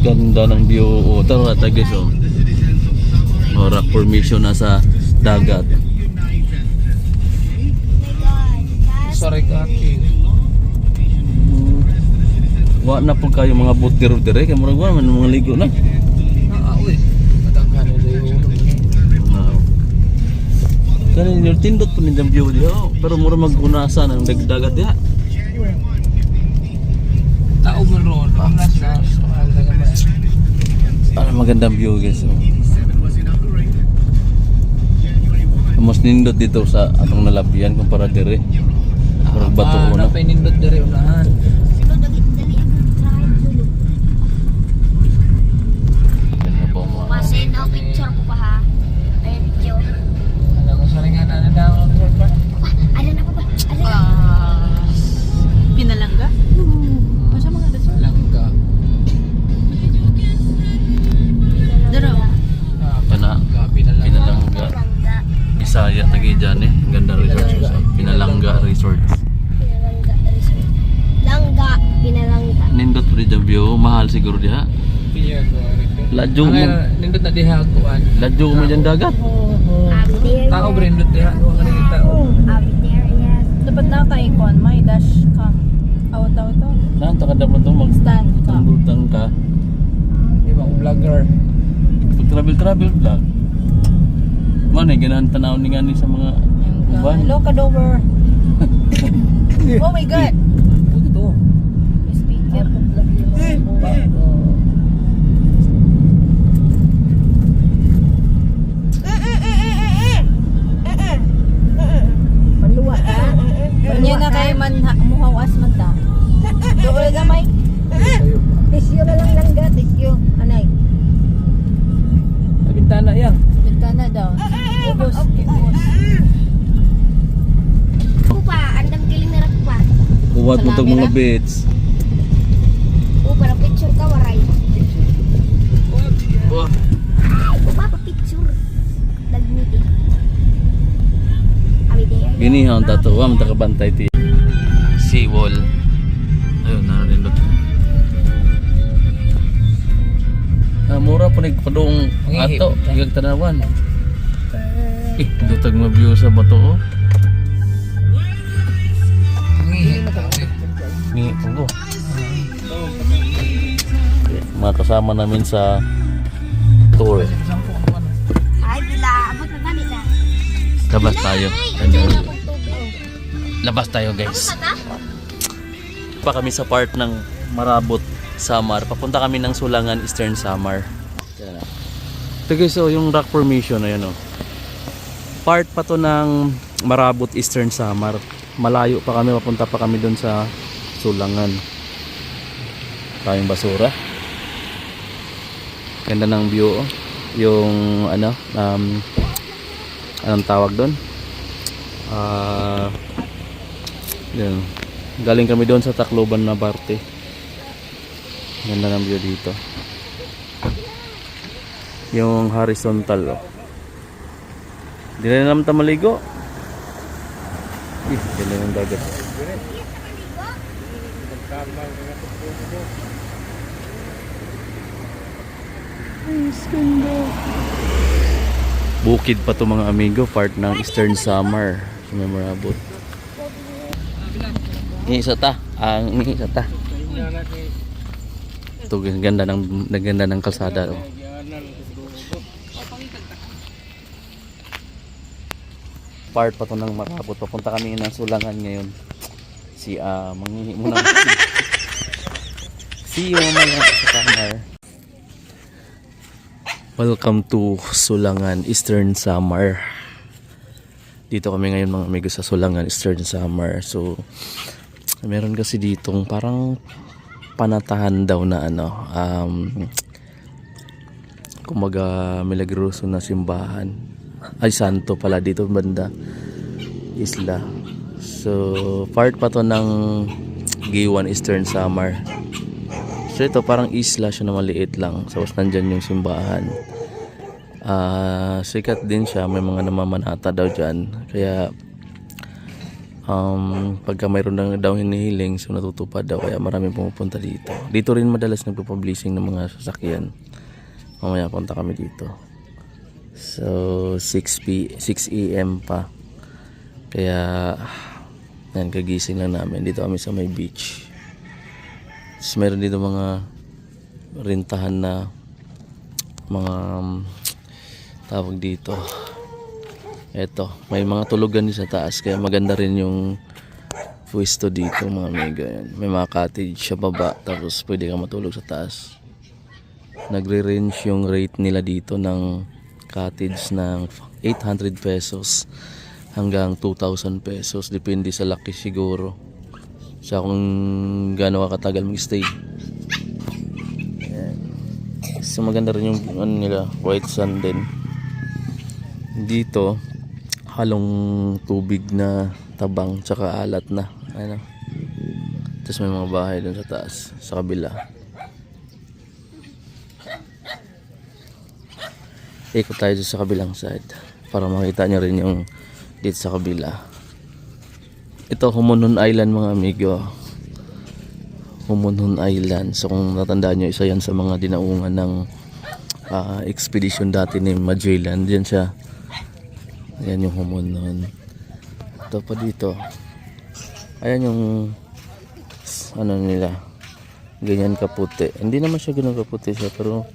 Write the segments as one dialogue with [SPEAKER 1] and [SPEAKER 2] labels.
[SPEAKER 1] Ganda ng view. O, tara guys, oh. Rock formation na sa dagat.
[SPEAKER 2] Sorry kaki.
[SPEAKER 1] Wa na po kayo mga butiro dire kay murag wa man mga ligo na.
[SPEAKER 2] Uy. Madaghan na yung
[SPEAKER 1] Kani yung tindot po nindang view diha, oh. Pero mura magkunasa ng dagat diha.
[SPEAKER 2] tao man ron. Pamlas na.
[SPEAKER 1] Para magandang view guys, oh. Mas nindot dito sa atong nalabihan kumpara dire. Murag bato na.
[SPEAKER 2] Napinindot dire unahan.
[SPEAKER 3] Masin ako picture ko pa ha. Ayun picture.
[SPEAKER 2] Ano ko saringan na download ko pa.
[SPEAKER 3] Ada na po ba? Ada na.
[SPEAKER 4] Pinalangga? Masa mga daso?
[SPEAKER 2] Langga.
[SPEAKER 4] Daro.
[SPEAKER 1] Kana Pinalangga. Bisaya tagi dyan eh. Ganda resort siya. Pinalangga Resort.
[SPEAKER 3] Pinalangga resort. Langga, pinalangga.
[SPEAKER 1] Nindot po dito view, mahal siguro diha.
[SPEAKER 2] Piya ko.
[SPEAKER 1] Ladyo mo.
[SPEAKER 2] Nindot na diha kuan.
[SPEAKER 1] Ladyo mo dyan dagat.
[SPEAKER 3] Abi there.
[SPEAKER 2] Tao brindot diha. Wa ka nang tao.
[SPEAKER 3] Abi there, yes.
[SPEAKER 4] Dapat na kay Icon, may dash cam. Awat to.
[SPEAKER 1] Nanta ka dapat to
[SPEAKER 4] Stand ka.
[SPEAKER 1] magtanggutan ka.
[SPEAKER 2] Ibang vlogger.
[SPEAKER 1] Pag travel vlog. Mana ganahan tanaw ni nga ni sa mga uban.
[SPEAKER 4] Hello, Kadover. Oh my God.
[SPEAKER 2] Puto.
[SPEAKER 4] May speaker.
[SPEAKER 3] Maluwa ka?
[SPEAKER 4] Kanya na kayo man muhawas man ta. Doon ka may.
[SPEAKER 3] Tisyo na lang langga, tisyo. Anay.
[SPEAKER 2] Sa bintana yan.
[SPEAKER 4] Bintana daw. Ubos.
[SPEAKER 3] Kupa, andam kiling na pa.
[SPEAKER 1] Uwat mo tag mga
[SPEAKER 4] Salami
[SPEAKER 1] bits.
[SPEAKER 3] Para picture ka waray.
[SPEAKER 1] Wah,
[SPEAKER 3] Kupa pa picture. Dagmiti. Abi there.
[SPEAKER 1] gini ha tato, wa man ta kabantay ti. Seawall. Ayun na rin dot. Mura po nagpadong ato, igag tanawan. Dutag ma-view sa bato, oh.
[SPEAKER 2] Ngihi na kasi.
[SPEAKER 1] Ni ugo. Mga kasama namin sa tour.
[SPEAKER 3] Ay, bila. Abot na gani na.
[SPEAKER 1] Labas tayo. Labas tayo guys. Pa kami sa part ng Marabot, Samar. Papunta kami ng Sulangan, Eastern Samar. Ito guys, so yung rock formation na yun, oh. Part pa to ng Marabot, Eastern Samar. Malayo pa kami, papunta pa kami dun sa Sulangan. Tayong basura. Ganda ng view, oh. Yung ano, anong tawag doon? Yun. Galing kami doon sa Tacloban na parte. Ganda ng view dito. Yung horizontal, oh. Di na naman tayo maligo. Ganda ng dagat. Bukid pa to mga amigo, part ng Eastern Samar sa Marabot. Isa ta, ang isa ta. Ito ganda ng kalsada, oh. Part pa to ng Marabot. Papunta kami ng Sulangan ngayon. Manghihi muna. See you mamaya sa Samar. Welcome to Sulangan, Eastern Samar. Dito kami ngayon mga amigo sa Sulangan, Eastern Samar. So, meron kasi ditong parang panatahan daw na ano, kumaga milagroso na simbahan. Ay, santo pala dito banda isla. So, part pa to ng Giwan, Eastern Samar. So, ito parang isla siya na maliit lang. So, nandyan yung simbahan. Sikat din siya, may mga namamanata daw dyan, kaya pagka mayroon na daw hinihiling, so natutupad daw, kaya maraming pumupunta dito. Dito rin madalas nagpo-publishing ng mga sasakyan. Mamaya punta kami dito. So 6 AM pa, kaya yan, kagising lang namin. Dito kami sa may beach. Tapos meron dito mga rintahan na mga tawag dito, eto, may mga tulugan din sa taas, kaya maganda rin yung pwesto dito mga amigo. Yan, may mga cottage sa baba, tapos pwede ka matulog sa taas. Nagre-range yung rate nila dito ng cottage ng 800 pesos hanggang 2,000 pesos, depende sa laki siguro sa kung gaano ka katagal mag-stay. Yan. So maganda rin yung ano nila, white sand din dito, halong tubig na tabang tsaka alat na ano. Tapos may mga bahay dun sa taas sa kabila. Ikot tayo sa kabilang side para makita nyo rin yung dito sa kabila. Ito, Humonhon Island mga amigo. Humonhon Island. So kung natandaan nyo, isa yan sa mga dinaungan ng expedition dati ni Magellan. Diyan siya. Ayan yung Humonhon. Ito pa dito. Ayan yung ano nila. Ganyan kaputi. Hindi naman siya ganun kaputi siya, pero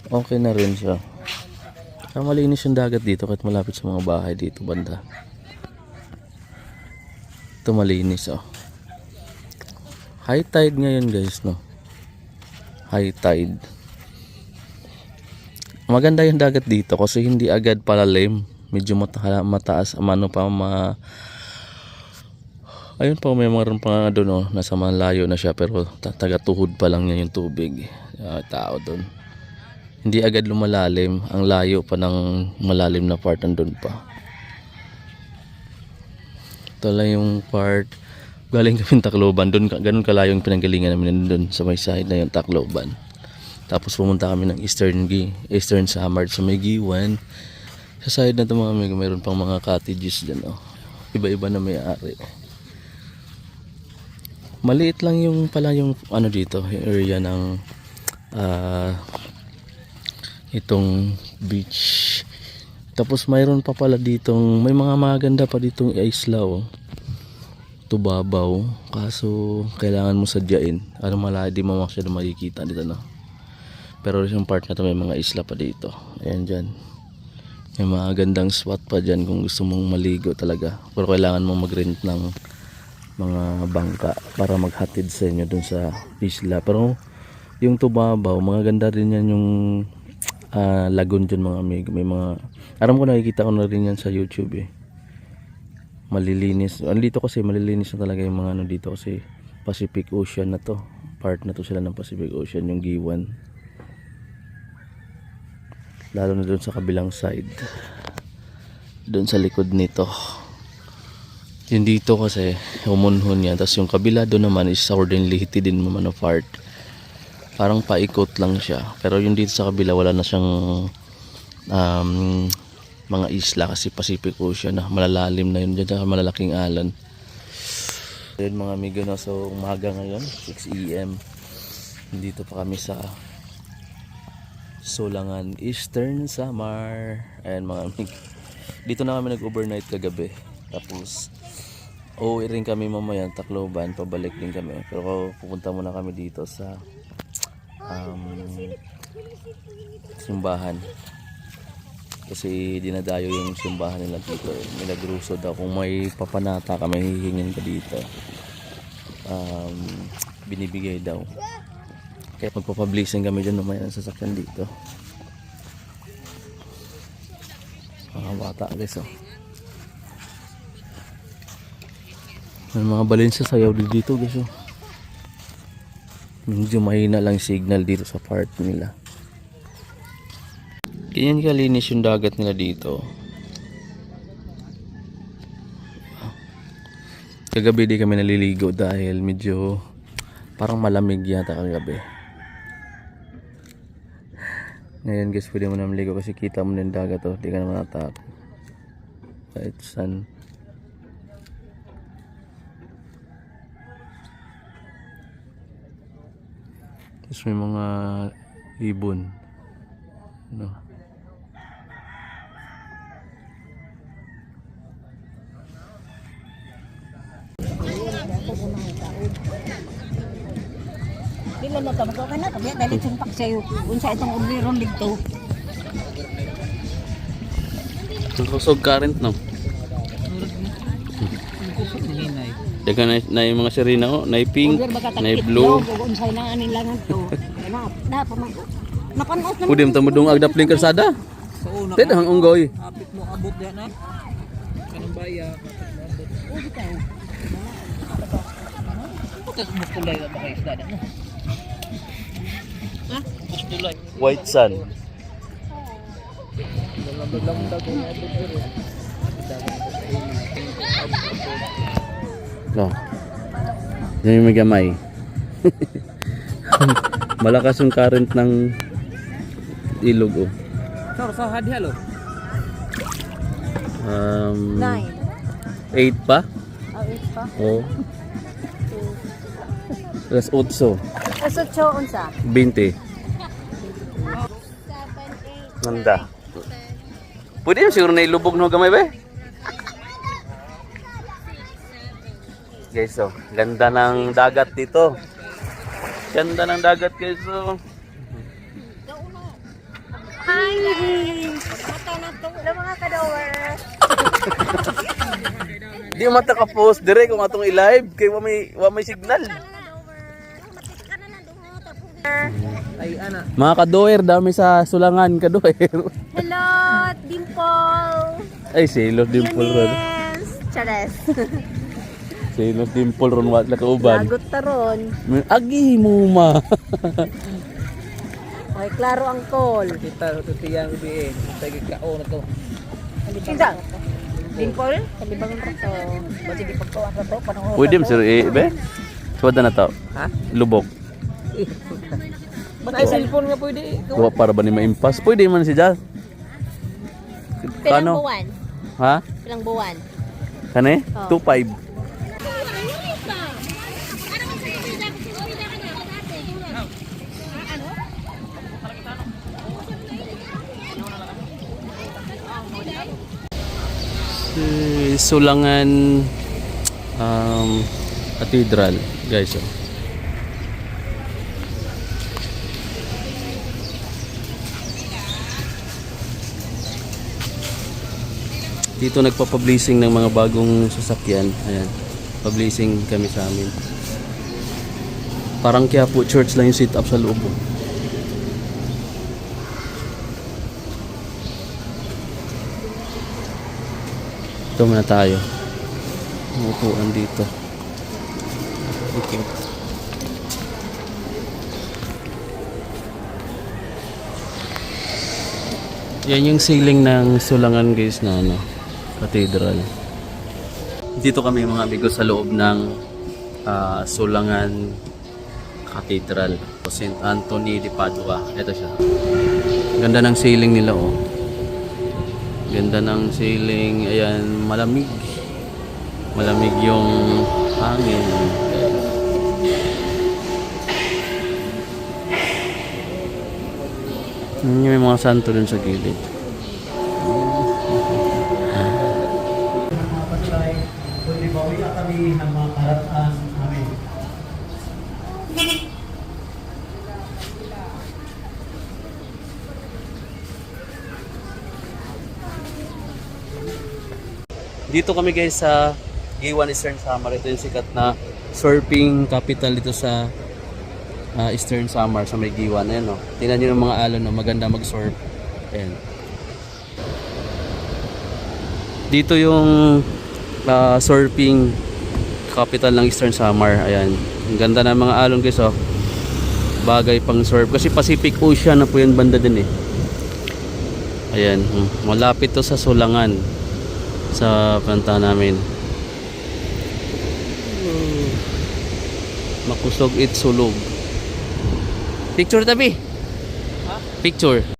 [SPEAKER 1] okay na rin siya. Malinis yung dagat dito kahit malapit sa mga bahay dito banda. Ito malinis oh. High tide ngayon guys, no? High tide. Maganda yung dagat dito kasi hindi agad palalim. Medyo mataas, ano pa ayun pa, may mga pa doon oh, nasa malayo na siya, pero taga-tuhod pa lang niya yung tubig. Tao doon. Hindi agad lumalalim, ang layo pa ng malalim na part nandun pa. Ito lang yung part galing kami Tacloban, doon ganun kalayo yung pinanggalingan namin doon sa may side na yung Tacloban. Tapos pumunta kami ng Eastern Samar sa may Giwan. Sa side na ito mga amigo, mayroon pang mga cottages dyan oh. Iba-iba na may-ari. Maliit lang yung pala yung ano dito, yung area ng itong beach. Tapos mayroon pa pala ditong, may mga maganda pa ditong isla oh. Tubabaw, kaso kailangan mo sadyain. Ano malayo, di mo masyado makikita dito no. Pero yung part na to may mga isla pa dito. Ayan dyan. May mga gandang spot pa dyan kung gusto mong maligo talaga. Pero kailangan mong mag-rent ng mga bangka para maghatid sa inyo dun sa isla. Pero yung Tubabaw, mga ganda rin yan yung lagoon dyan mga amigo. May mga, aram ko nakikita ko na rin yan sa YouTube eh. Malilinis. Dito kasi malilinis na talaga yung mga ano dito kasi Pacific Ocean na to. Part na to sila ng Pacific Ocean, yung Giwan. Lalo na doon sa kabilang side. Doon sa likod nito. Yung dito kasi Humonhon yan. Tapos yung kabila doon naman is Southern Leyte din naman na part. Parang paikot lang siya. Pero yung dito sa kabila wala na siyang mga isla kasi Pacific Ocean na malalalim na yun. Diyan malalaking alan. Ayun mga amigo na, so umaga ngayon 6 AM. Dito pa kami sa Sulangan, Eastern Samar. Ayan mga amigo. Dito na kami nag-overnight kagabi. Tapos uuwi rin kami mamaya Tacloban, pabalik din kami. Pero pupunta muna kami dito sa simbahan. Kasi dinadayo yung simbahan nila dito. Milagruso daw. Kung may papanata ka, may hihingin ka dito. Binibigay daw. Kaya magpapublishing kami dyan mamaya ng sasakyan dito. Mga bata guys oh. May mga balin sa sayaw dito guys oh. Medyo mahina lang signal dito sa part nila. Ganyan kalinis yung dagat nila dito. Kagabi di kami naliligo dahil medyo parang malamig yata kagabi. Ngayon guys, pwede mo na maligo kasi kita mo na yung dagat oh. Di ka naman natakot. Kahit saan. Tapos may mga ibon. Ano?
[SPEAKER 3] Dila na ka magkaw kana kabiya dali sumpak sayo. Unsa itong ubliron dito.
[SPEAKER 1] Kusog current no. Daga na yung mga sirena oh, na pink, na blue.
[SPEAKER 3] Unsay na aning langan to. Na pa man. Napanos na.
[SPEAKER 1] Pwede mo tamudong agdapling kalsada.
[SPEAKER 2] Sa una
[SPEAKER 1] Tede hang unggoy.
[SPEAKER 2] hapit mo abot diha na. Kanang baya, hapit mo abot. Tapos mustulay ka ba kayo isda mo? Ha? Mustulay.
[SPEAKER 1] White sun. No. Yan yung may gamay. Malakas yung current ng ilog oh.
[SPEAKER 2] Sa hadi halo.
[SPEAKER 4] 9.
[SPEAKER 1] 8 pa?
[SPEAKER 4] Oh, 8 pa.
[SPEAKER 1] Oo. Alas 8.
[SPEAKER 4] Aso cho unsa?
[SPEAKER 1] 20. Nanda. Pwede yun siguro na ilubog no gamay ba? Guys, so, ganda ng dagat dito. Ganda ng dagat guys, so.
[SPEAKER 4] Hi! Mata na to. Hello mga kadower.
[SPEAKER 1] Di mata ka post dire kung atong i-live kay wa may signal.
[SPEAKER 2] Ay ana.
[SPEAKER 1] Mga kadoer, dami sa sulangan kadoer.
[SPEAKER 4] Hello, Dimple.
[SPEAKER 1] Ay, Sailor Dimple ron.
[SPEAKER 4] Yes. Chares.
[SPEAKER 1] Sailor Dimple ron wat na kauban.
[SPEAKER 4] Lagot taron.
[SPEAKER 1] Agi mo ma.
[SPEAKER 4] Okay, klaro ang call.
[SPEAKER 2] Kita to tiyang bi sa gikao na to.
[SPEAKER 4] Kinsa? Dimple? Kalibangan ra to. Basi di pagtuwa ra to panahon.
[SPEAKER 1] Pwede mo sir be? Suwada na to.
[SPEAKER 2] Ha?
[SPEAKER 1] Lubog.
[SPEAKER 2] Ba't ay cellphone nga pwede?
[SPEAKER 1] Wa para ba ni maimpas? Pwede man si Jal.
[SPEAKER 4] Pilang buwan?
[SPEAKER 1] Ha?
[SPEAKER 4] Pilang buwan?
[SPEAKER 1] Kani?
[SPEAKER 4] Oh.
[SPEAKER 1] 2.5. Sulangan Cathedral guys oh. Dito nagpa-publishing ng mga bagong sasakyan. Ayan, publishing kami sa amin. Parang Quiapo Church lang yung sit up sa loob oh. Ito muna tayo. Umupuan dito. Okay. Yan yung ceiling ng Sulangan guys na ano, cathedral. Dito kami mga amigo sa loob ng Sulangan Cathedral o St. Anthony de Padua. Ito siya. Ganda ng ceiling nila oh. Ganda ng ceiling. Ayan, malamig. Malamig yung hangin. May mga santo dun sa gilid. Mga patulay, pwede bawi na kami ng mga karatan namin. Dito kami guys sa Giwan Eastern Samar. Ito yung sikat na surfing capital dito sa Eastern Samar sa may Giwan. Ayan o. Tingnan nyo ng mga alon o. Maganda mag-surf. Ayan. Dito yung surfing capital ng Eastern Samar. Ayan. Ang ganda ng mga alon guys o. Bagay pang surf. Kasi Pacific Ocean na po yung banda din eh. Ayan. Malapit to sa Sulangan. Sa planta namin. Makusog it sulog. Picture tabi. Picture.